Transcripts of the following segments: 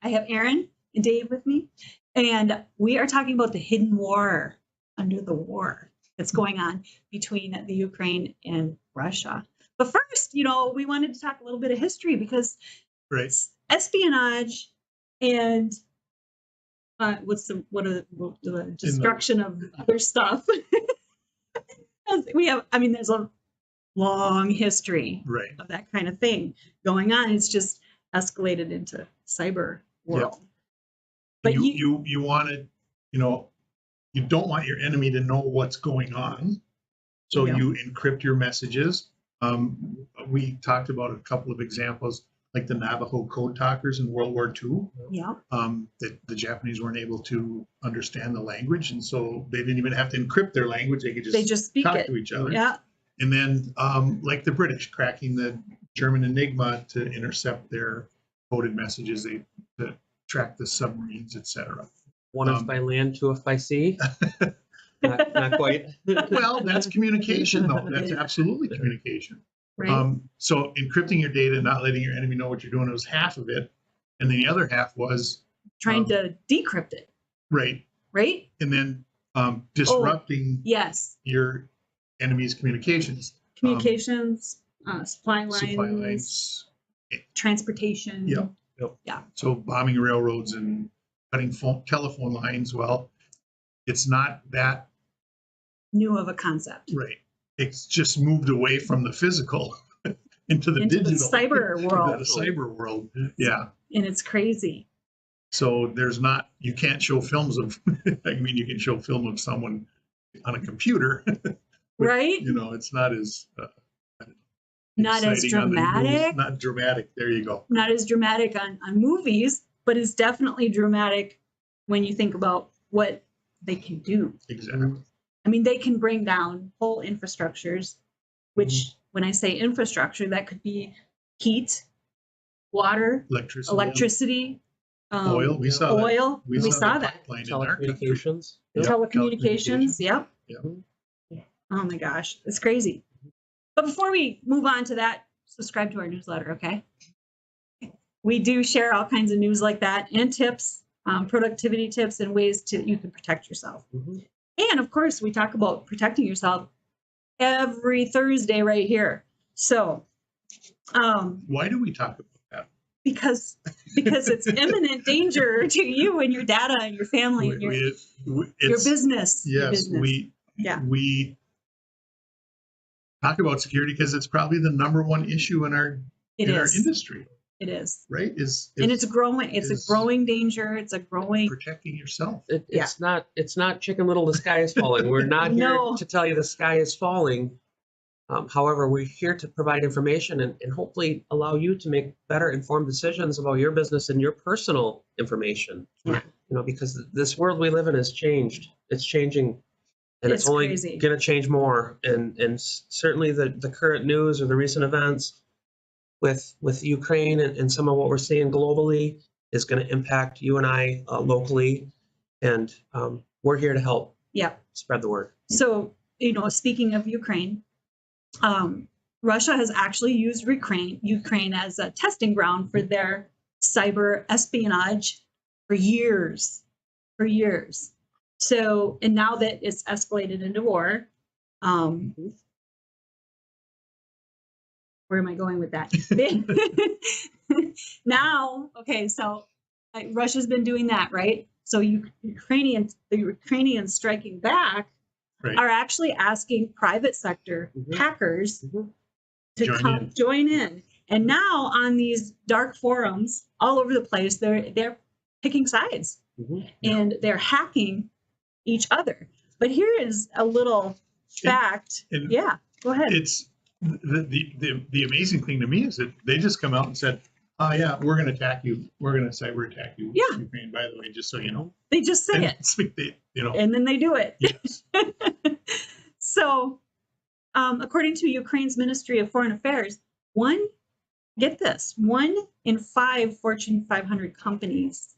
I have Aaron and Dave with me, and we are talking about the hidden war under the war that's going on between the Ukraine and Russia. But first, we wanted to talk a little bit of history because Right. espionage and the destruction of other stuff. There's a long history Right. of that kind of thing going on. It's just escalated into cyber world. But you wanted, you don't want your enemy to know what's going on, so you encrypt your messages. We talked about a couple of examples, like the Navajo code talkers in World War II. Yeah. That the Japanese weren't able to understand the language, and so they didn't even have to encrypt their language. They could just speak talk it to each other. Yeah. And then, like the British cracking the German Enigma to intercept their coded messages, to track the submarines, etc. One if by land, two if by sea. not quite. Well, that's communication, though. That's absolutely communication. Right. So encrypting your data, not letting your enemy know what you're doing, was half of it, and then the other half was trying to decrypt it. Right. Right. And then disrupting your enemy's communications. Supply lines, transportation. Yep. Yeah. So bombing railroads and cutting telephone lines. Well, it's not that new of a concept. Right. It's just moved away from the physical into the digital, the cyber world. The cyber world. Yeah. And it's crazy. So you can't show films of, you can show film of someone on a computer. But, right. It's not as not as dramatic. Not dramatic. There you go. Not as dramatic on movies, but it's definitely dramatic when you think about what they can do. Exactly. They can bring down whole infrastructures, which when I say infrastructure, that could be heat, water, electricity, oil. We saw oil. We saw that. Telecommunications. Telecommunications. Yep. Oh my gosh, it's crazy. But before we move on to that, subscribe to our newsletter, okay? We do share all kinds of news like that and tips, productivity tips and ways you can protect yourself. Mm-hmm. And of course, we talk about protecting yourself every Thursday right here. So, why do we talk about that? Because it's imminent danger to you and your data and your family and your business. Yes, your business. we talk about security because it's probably the number one issue in our industry. It is. Right? And it's growing. It's a growing danger. It's a growing protecting yourself. It's not Chicken Little, the sky is falling. We're not here to tell you the sky is falling. However, we're here to provide information and hopefully allow you to make better informed decisions about your business and your personal information. Yeah. Because this world we live in has changed. It's changing. And it's only going to change more. And certainly the current news or the recent events with Ukraine and some of what we're seeing globally is going to impact you and I locally. And we're here to help spread the word. So, speaking of Ukraine, Russia has actually used Ukraine as a testing ground for their cyber espionage for years. So, and now that it's escalated into war, where am I going with that? Now, okay, so Russia's been doing that, right? So the Ukrainians striking back are actually asking private sector hackers to join in. And now on these dark forums all over the place, they're picking sides and they're hacking each other. But here is a little fact. Go ahead. It's the amazing thing to me is that they just come out and said, "Oh yeah, we're going to attack you. We're going to cyber attack you." Yeah. Ukraine, by the way, just so you know. They just say it. And then they do it. Yes. So, according to Ukraine's Ministry of Foreign Affairs, 1 in 5 Fortune 500 companies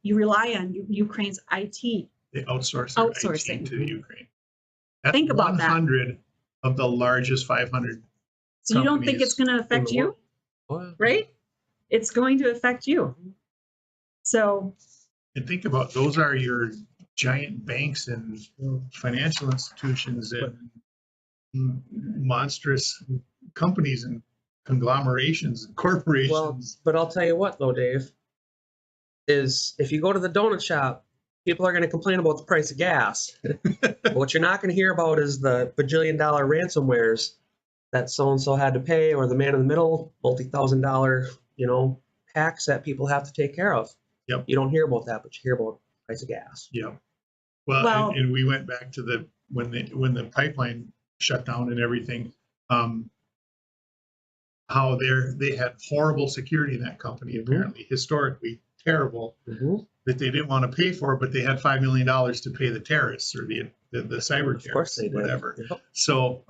rely on Ukraine's IT. They outsource their outsourcing IT to Ukraine. That's Think about 100 of the largest 500. So you don't think it's going to affect you, right? it's going to affect you. So. And think about, those are your giant banks and financial institutions and monstrous companies and conglomerations and corporations. Well, but I'll tell you what though, Dave, is if you go to the donut shop, people are going to complain about the price of gas. What you're not going to hear about is the bajillion-dollar ransomwares that so-and-so had to pay, or the man in the middle, multi-thousand-dollar, hacks that people have to take care of. Yep. You don't hear about that, but you hear about the price of gas. Yeah. Well, and we went back to when the pipeline shut down and everything, how they had horrible security in that company, apparently, historically terrible, that they didn't want to pay for, but they had $5 million to pay the terrorists or the cyber terrorists, whatever. Yep. So,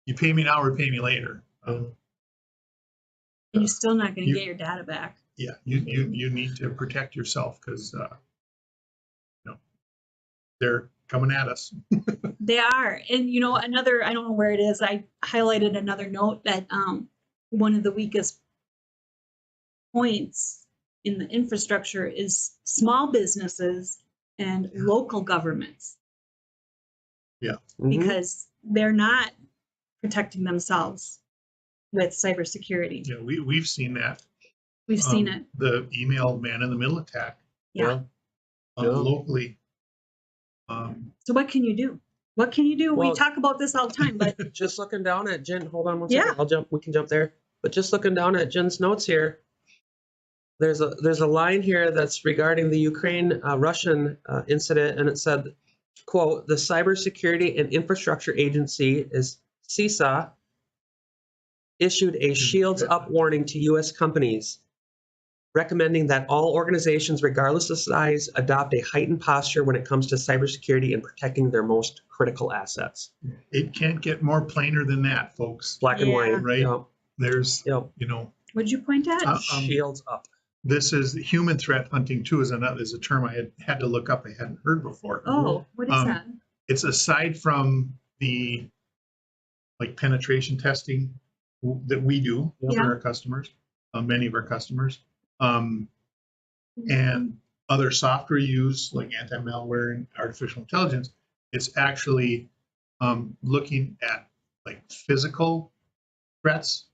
you pay me now or pay me later. And you're still not going to get your data back. Yeah, you need to protect yourself because they're coming at us. They are. And another, I don't know where it is, I highlighted another note that one of the weakest points in the infrastructure is small businesses and local governments. Yeah. Because they're not protecting themselves with cybersecurity. Yeah, we've seen that. We've seen it. The email man in the middle attack. Yeah. Locally. So what can you do? What can you do? Well, we talk about this all the time, but just looking down at Jen, hold on one second. We can jump there. But just looking down at Jen's notes here, there's a line here that's regarding the Ukraine Russian incident, and it said, quote, the Cybersecurity and Infrastructure Agency, is CISA, issued a shields up warning to U.S. companies, recommending that all organizations, regardless of size, adopt a heightened posture when it comes to cybersecurity and protecting their most critical assets. It can't get more plainer than that, folks. Black and white, right? Yep. There's, What'd you point at? Shields up. This is human threat hunting too. Is a term I had to look up. I hadn't heard before. Oh, what is that? It's aside from the penetration testing that we do for our customers, many of our customers. And other software use like anti-malware and artificial intelligence, it's actually looking at physical threats.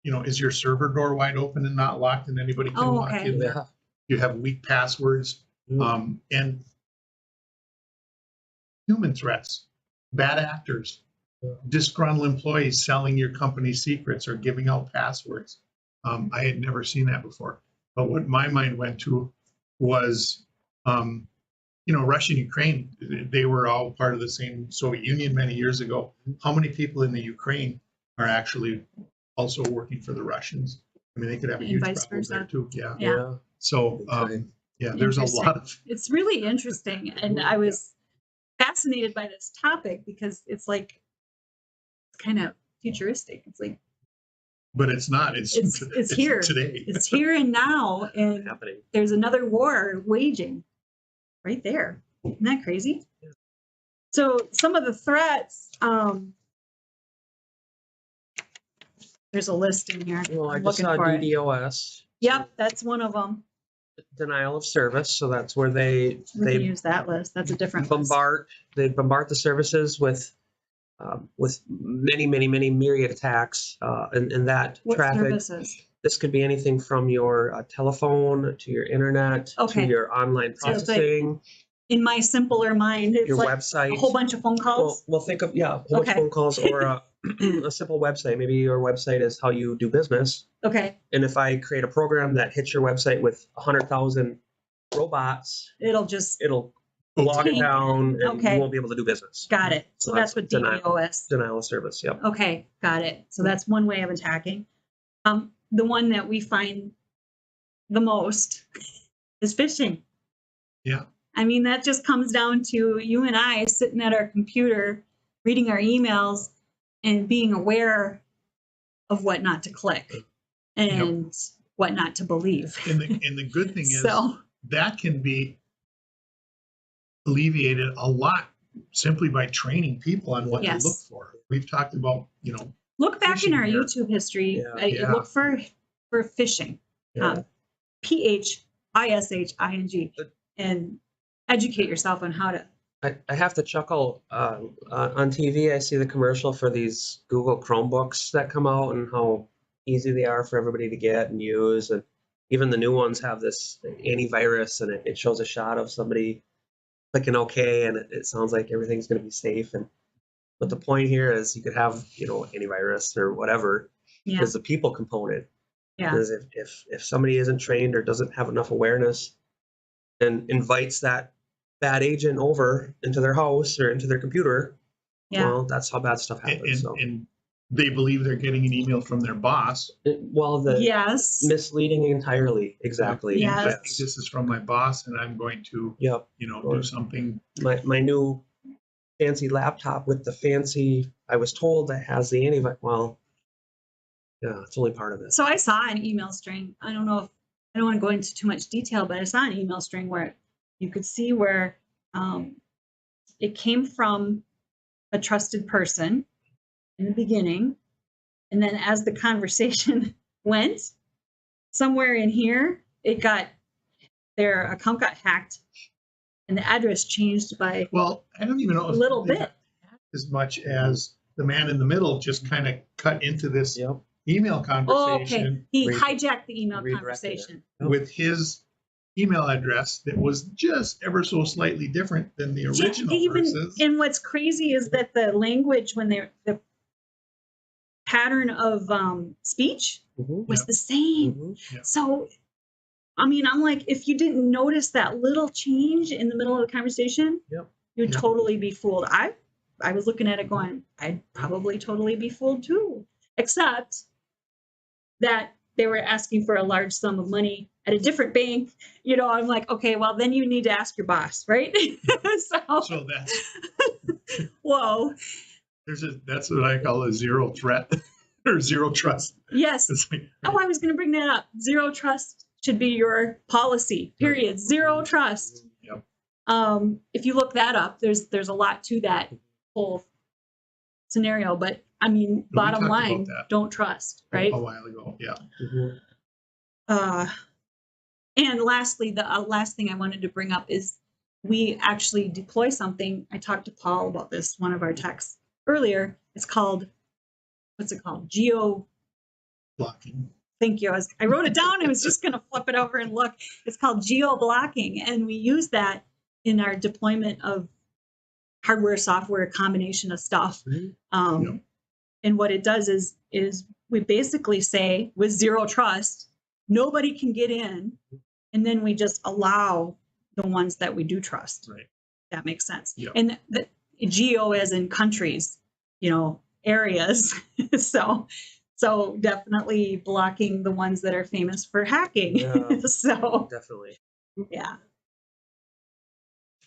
Is your server door wide open and not locked and anybody can walk in there? You have weak passwords, and human threats, bad actors, disgruntled employees selling your company secrets or giving out passwords. I had never seen that before. But what my mind went to was, Russia and Ukraine, they were all part of the same Soviet Union many years ago. How many people in the Ukraine are actually also working for the Russians? I mean, they could have a huge problem there too. Yeah. So, there's a lot of... It's really interesting. And I was fascinated by this topic because it's kind of futuristic. It's but it's not. It's here today. It's here and now, and there's another war waging right there. Isn't that crazy? Yeah. So some of the threats. There's a list in here. Well, I just saw DDoS. Yep, that's one of them. Denial of service. So that's where they use that list. That's a different bombard. List. They bombard the services with many myriad attacks and that what traffic. Services? This could be anything from your telephone to your internet to your online processing. In my simpler mind, it's your website, a whole bunch of phone calls. Well, think of a whole bunch of phone calls or a simple website. Maybe your website is how you do business. Okay. And if I create a program that hits your website with 100,000 robots, it'll log it down and you won't be able to do business. Got it. So that's what DDoS. Denial of service, yep. Okay, got it. So that's one way of attacking. The one that we find the most is phishing. Yeah. I mean, that just comes down to you and I sitting at our computer, reading our emails and being aware of what not to click and what not to believe. And the good thing is that can be alleviated a lot simply by training people on what to look for. We've talked about, look back in Fishing our here. YouTube history. Yeah. Yeah. Look for phishing. Yeah. PHISHING, and educate yourself on how to. I have to chuckle. On TV, I see the commercial for these Google Chromebooks that come out and how easy they are for everybody to get and use. And even the new ones have this antivirus, and it shows a shot of somebody clicking OK, and it sounds like everything's going to be safe. But the point here is you could have, antivirus or whatever, Yeah. is the people component. Yeah. Because if somebody isn't trained or doesn't have enough awareness and invites that bad agent over into their house or into their computer, Yeah. well, that's how bad stuff happens. And they believe they're getting an email from their boss. Yes. Misleading entirely. Exactly. Yes. I think this is from my boss, and I'm going to, Yep. do something. My new fancy laptop with the fancy, I was told that has the antivirus. Well, yeah, it's only part of it. So I saw an email string. I don't know if I don't want to go into too much detail, but I saw an email string where you could see where it came from a trusted person in the beginning. And then as the conversation went, somewhere in here, their account got hacked and the address changed by Well, I don't even know a little bit. as much as the man in the middle just kind of cut into this Yep. email Oh, okay. conversation He hijacked the email Redirected conversation. with his email address that was just ever so slightly different than the original versus. And what's crazy is that the language, the pattern of speech was the same. Mm-hmm. Yeah. So, I mean, I'm like, if you didn't notice that little change in the middle of the conversation, you'd totally be fooled. I was looking at it going, I'd probably totally be fooled too, except that they were asking for a large sum of money at a different bank. I'm like, okay, well, then you need to ask your boss, right? So that's whoa. That's what I call a zero threat or zero trust. Yes. I was going to bring that up. Zero trust should be your policy, period. Zero trust. Yep. If you look that up, there's a lot to that whole scenario, but I mean, bottom line, don't trust, right? A while ago, yeah. And lastly, the last thing I wanted to bring up is we actually deploy something. I talked to Paul about this, one of our techs earlier. It's called, what's it called? Geo blocking. Thank you. I wrote it down. I was just going to flip it over and look. It's called geo blocking, and we use that in our deployment of hardware, software, combination of stuff. And what it does is we basically say, with zero trust, nobody can get in, and then we just allow the ones that we do trust. Right. That makes sense. Yep. And the geo as in countries, areas. So definitely blocking the ones that are famous for hacking. Yeah, so definitely. Yeah.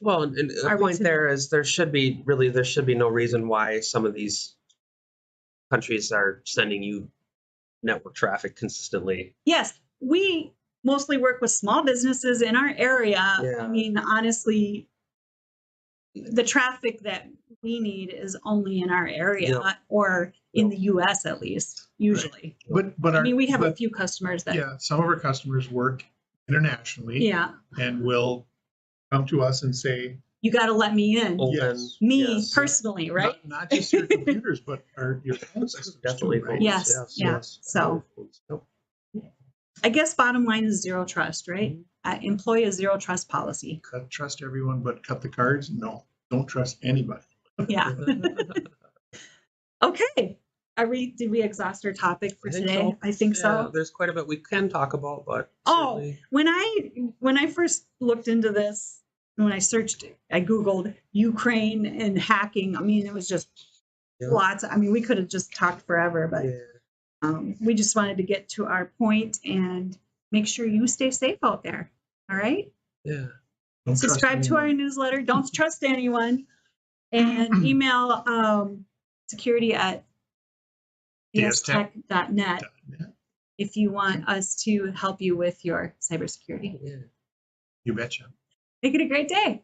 Well, and the point there is there should be no reason why some of these countries are sending you network traffic consistently. Yes, we mostly work with small businesses in our area. Yeah. I mean, honestly, the traffic that we need is only in our area or in the US at least, usually. Right. But I mean, we have a few customers that some of our customers work internationally and will come to us and say, you got to let me in. Yes. Me personally, right? Not just your computers, but your phone systems. Definitely. Too, right? Yes. So I guess bottom line is zero trust, right? Employ a zero trust policy. Trust everyone, but cut the cards? No, don't trust anybody. Yeah. Okay. Did we exhaust our topic for today? So. I think so. There's quite a bit we can talk about, but when I first looked into this, when I searched, I Googled Ukraine and hacking. I mean, it was just lots. I mean, we could have just talked forever, but we just wanted to get to our point and make sure you stay safe out there. All right. Yeah. Subscribe to our newsletter. Don't trust anyone, and email security@dstech.net if you want us to help you with your cybersecurity. You betcha. Make it a great day.